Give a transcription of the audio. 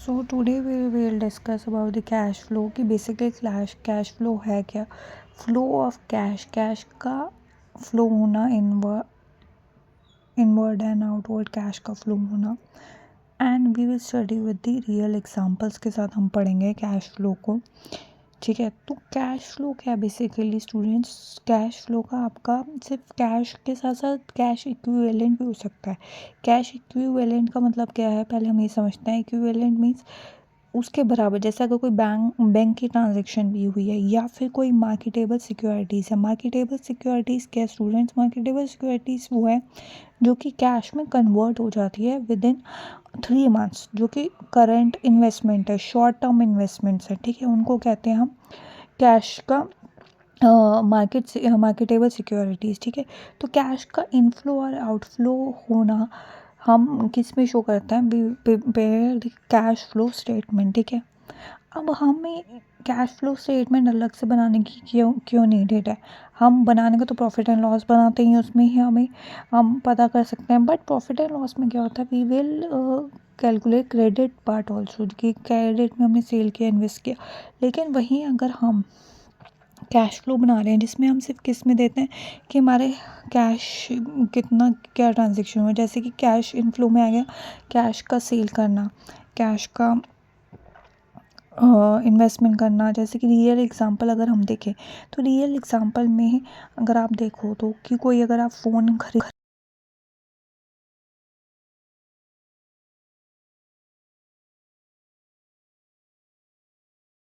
So today we will discuss about the cash flow कि basically cash flow है क्या। Flow of cash का flow होना, inward and outward cash का flow होना। And we will study with the real examples के साथ हम पढ़ेंगे कैश फ्लो को। ठीक है, तो कैश फ्लो क्या है बेसिकली स्टूडेंट्स। कैश फ्लो का आपका सिर्फ कैश के साथ साथ कैश इक्विवेलेंट भी हो सकता है। कैश इक्विवेलेंट का मतलब क्या है, पहले हम ये समझते हैं। इक्विवेलेंट मीन्स उसके बराबर, जैसे अगर कोई बैंक की ट्रांजैक्शन भी हुई है या फिर कोई मार्केटेबल सिक्योरिटीज़ है। मार्केटेबल सिक्योरिटीज़ क्या स्टूडेंट्स, मार्केटेबल सिक्योरिटीज़ वो है जो कि कैश में कन्वर्ट हो जाती है विद इन 3 मंथ्स, जो कि करंट इन्वेस्टमेंट है, शॉर्ट टर्म इन्वेस्टमेंट्स है। ठीक है, उनको कहते हैं हम कैश का मार्केटेबल सिक्योरिटीज़। ठीक है, तो कैश का इनफ्लो और आउटफ्लो होना हम किस में शो करते हैं, प्रिपेयर कैश फ्लो स्टेटमेंट। ठीक है, अब हमें कैश फ्लो स्टेटमेंट अलग से बनाने की क्यों नीडेड है। हम बनाने का तो प्रॉफिट एंड लॉस बनाते हैं, उसमें ही हम पता कर सकते हैं। बट प्रॉफिट एंड लॉस में क्या होता है, we will calculate credit part also, कि क्रेडिट में हमने सेल किया, इन्वेस्ट किया। लेकिन वहीं अगर हम कैश फ्लो बना रहे हैं जिसमें हम सिर्फ किस में देते हैं कि हमारे कैश कितना, क्या ट्रांजेक्शन हुआ, जैसे कि कैश इनफ्लो में आ गया कैश का सेल करना, कैश का इन्वेस्टमेंट करना। जैसे कि रियल एग्जांपल अगर हम देखें तो रियल एग्जांपल में अगर आप देखो तो कि कोई अगर आप फ़ोन